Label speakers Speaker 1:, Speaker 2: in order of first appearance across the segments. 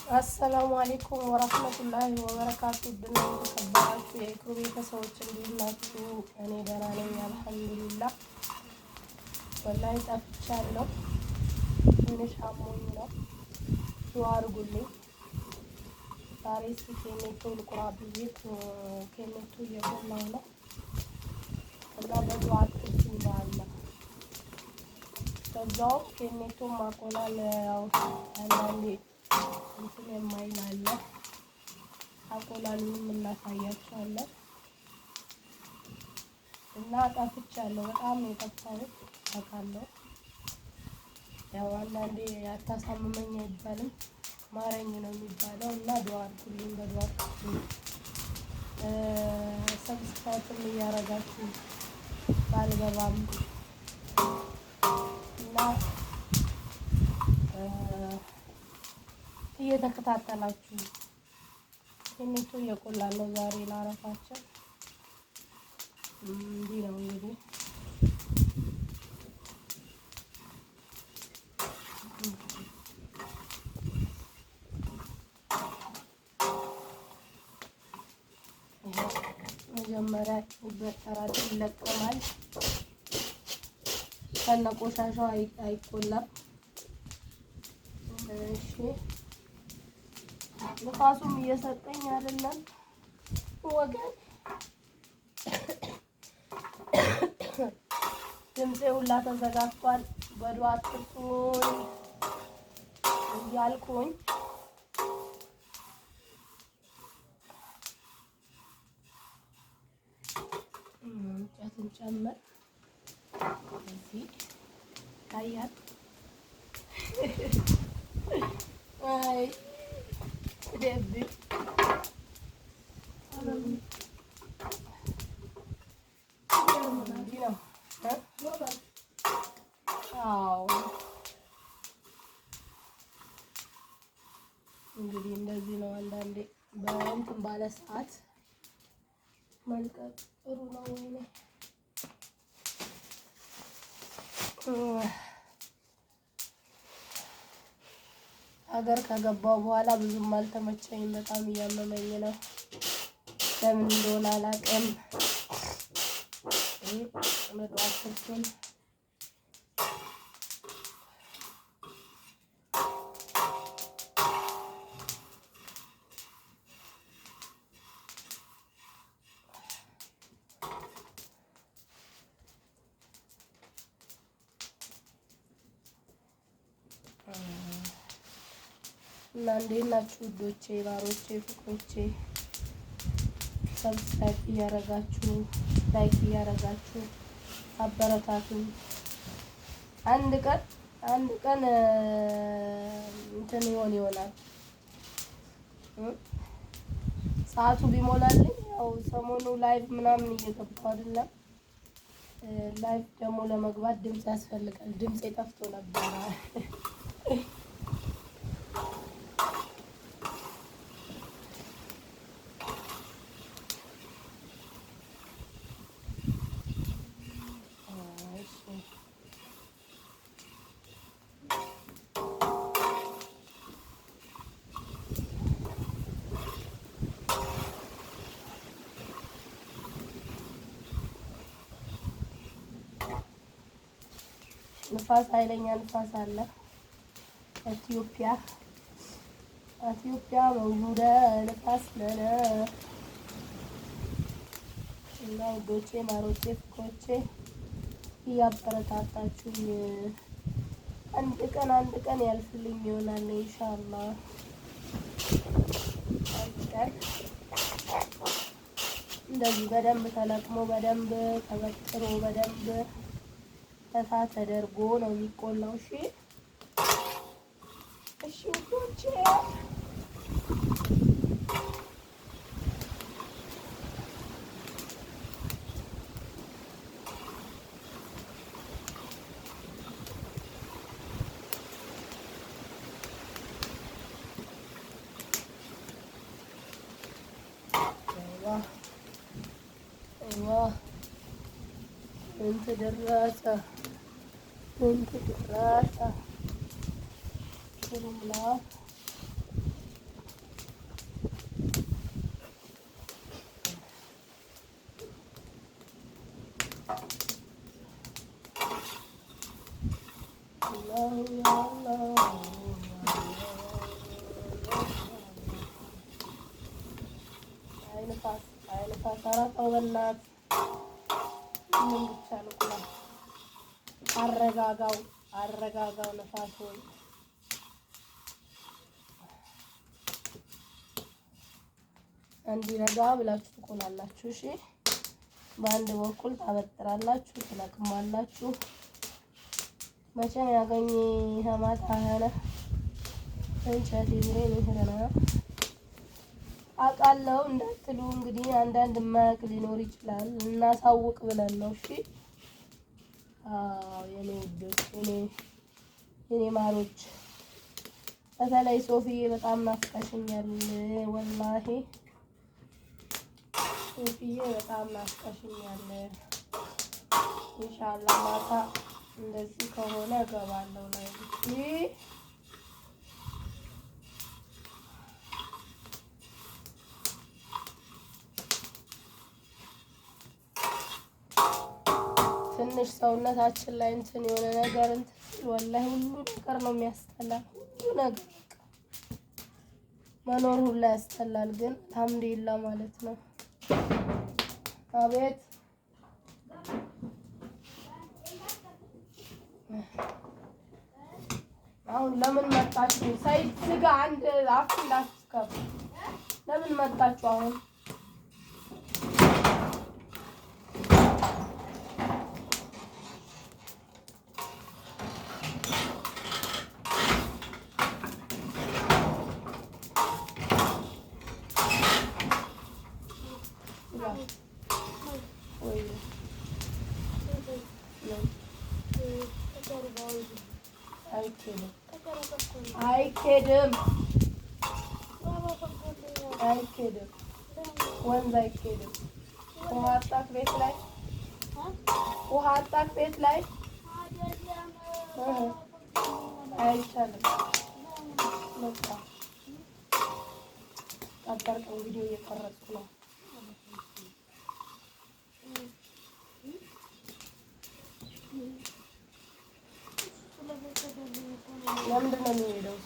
Speaker 1: አሰላሙ አለይኩም ወራህመቱላሂ ወበረካቱ። ድና የተከበራችሁ የኢክሩ ቤተሰቦች እንዴት ናችሁ? እኔ ደህና ነኝ አልሐምዱሊላህ። ወላሂ ጠፍቻለሁ፣ ትንሽ አሞኝ ነው። ዱአ አድርጉልኝ። ዛሬ እስኪ ኬኔቶ ልቁራ ብዬ ኬኔቶ እየቆላሁ ነው እና በዱአ አትርሱኝ በአላ። በዛውም ኬኔቶ ማቆላል ያው አንዳንዴ እንትን የማይል አለ። አቆላሉንም እናሳያቸዋለን እና ጠፍቻለሁ። በጣም የጠፋሁት አውቃለሁ። ያው አንዳንዴ አታሳምመኝ አይባልም ማረኝ ነው የሚባለው እና ዱአ አድርጉልኝ። በዱአ ሰብስክራይብም እያረጋችሁ ባልገባም እና እየተከታተላችሁ ኬኔቶ እየቆላለሁ ዛሬ ላረፋቸው። እንዲህ ነው እንግዲህ መጀመሪያ ይበጠራል፣ ይለቀማል። ከነ ቆሻሻው አይቆላም። እሺ ንፋሱም እየሰጠኝ አይደለም ወገን። ድምፄ ሁላ ተዘጋግቷል። በዱአ አትርሱኝ እያልኩኝ እንጨትን ጨምር እዚህ ታያል። አይ ደብ እንግዲህ እንደዚህ ነው። አንዳንዴ በእንትን ባለ ሰዓት መልቀቅ ጥሩ ነው። ወይኔ ሀገር ከገባው በኋላ ብዙም አልተመቸኝም። በጣም እያመመኝ ነው። ለምን እንደሆነ አላውቅም። መጥዋትኩኝ እና እንዴት ናችሁ ውዶቼ፣ ባሮቼ፣ ፍቅሮቼ? ሰብስክራይብ እያረጋችሁ ላይክ እያረጋችሁ አበረታቱ። አንድ ቀን እንትን ይሆናል ሰዓቱ ቢሞላልኝ። ያው ሰሞኑ ላይቭ ምናምን እየገባሁ አይደለም። ላይቭ ደግሞ ለመግባት ድምጽ ያስፈልጋል። ድምጽ ጠፍቶ ነበር። ንፋስ፣ ኃይለኛ ንፋስ አለ። ኢትዮጵያ መውሉደ ንፋስ ነነ እና ውዶቼ፣ ማሮቼ፣ ፍቅሮቼ እያበረታታችሁኝ አንድ ቀን ያልፍልኝ ይሆናል ኢንሻአላህ። አንድ ቀን እንደዚህ በደንብ ተለቅሞ በደንብ ተበጥሮ በደንብ ተፋ ተደርጎ ነው የሚቆላው። እሺ እሺ ውዶቼ፣ አይዋ እንት ደረሰ كنت بالراحة كلها አይንፋስ ኧረ ተው በእናትህ ምን ብቻ ነው? አረጋጋው ነፋሱን። እንዲረጋ ብላችሁ ትቆላላችሁ። እሺ በአንድ በኩል ታበጥራላችሁ፣ ትለቅማላችሁ። መቼም ያገኘ ሀማታ ሀነ እንጨት ይብሬ ይሄና አውቃለሁ እንዳትሉ እንግዲህ አንዳንድ የማያውቅ ሊኖር ይችላል። እናሳውቅ ብለን ነው። እሺ የኔ ውዶች፣ የኔ ማሮች፣ በተለይ ሶፊዬ በጣም ናፍቀሽኛል። ወላሂ ሶፊዬ በጣም ናፍቀሽኛል። ኢንሻአላህ ማታ እንደዚህ ከሆነ እገባለሁ ላይ ትንሽ ሰውነታችን ላይ እንትን የሆነ ነገር እንትን ወላሂ ሁሉ ነገር ነው የሚያስጠላል። ሁሉ ነገር መኖር ሁሉ ያስጠላል። ግን አልሐምዱሊላህ ማለት ነው። አቤት አሁን ለምን መጣችሁ? ሰይድ ስጋ አንድ አፍ እንዳትከፍ ለምን መጣችሁ አሁን? አይኬድም ወንዝ አይኬድም። ውሃ አጣክ ቤት ላይ አይቻልም። በቃ አጣርቀው ቪዲዮ እየቀረጽኩ ነው። ለምንድን ነው የሚሄደው?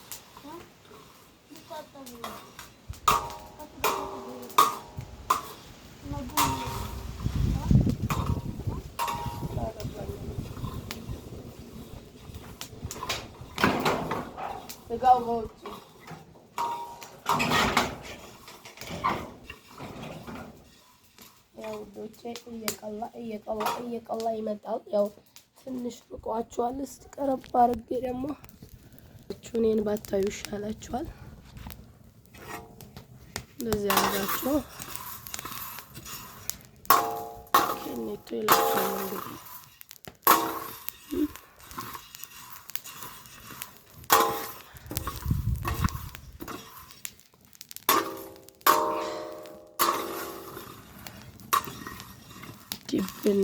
Speaker 1: ስጋው በውጭ ያው ውዶቼ እየቀላ ይመጣል። ያው ትንሽ ርቋችኋል። እስቲ ቀረብ አድርጌ ደግሞ እኔን ባታዩ ይሻላችኋል። እንደዚህ አድርጋችሁ ከኔቶ ይላችኋል እንግዲህ ጅብን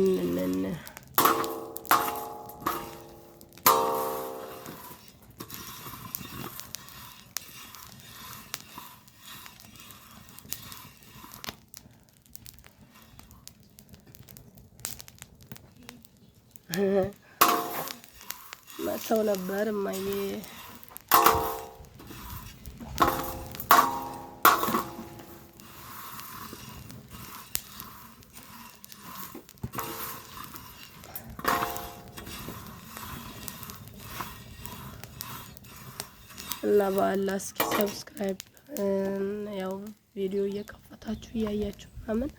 Speaker 1: መተው ነበር እማዬ እና በአላ እስኪ ሰብስክራይብ ያው ቪዲዮ እየከፈታችሁ እያያችሁ ምናምን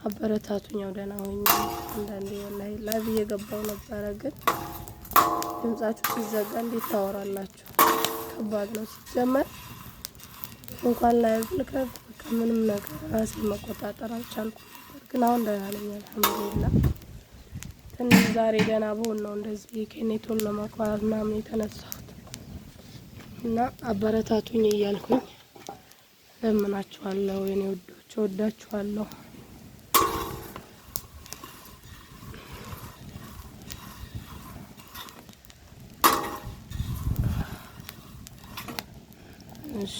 Speaker 1: አበረታቱኝ። ያው ደህና ሆኜ አንዳንዴ ወላሂ ላይቭ እየገባው ነበረ፣ ግን ድምጻችሁ ሲዘጋ እንዴት ታወራላችሁ? ከባድ ነው ሲጀመር። እንኳን ላይቭ ልከፍት ከምንም ነገር ራሴን መቆጣጠር አልቻልኩም ነበር፣ ግን አሁን ደህና ነኝ አልሐምዱሊላህ። ትንሽ ዛሬ ደህና ብሆን ነው እንደዚህ ከኔቶን ለማቋረጥ ምናምን የተነሳሁት እና አበረታቱኝ እያልኩኝ ለምናችኋለሁ የኔ ውዶች፣ ወዳችኋለሁ። እሺ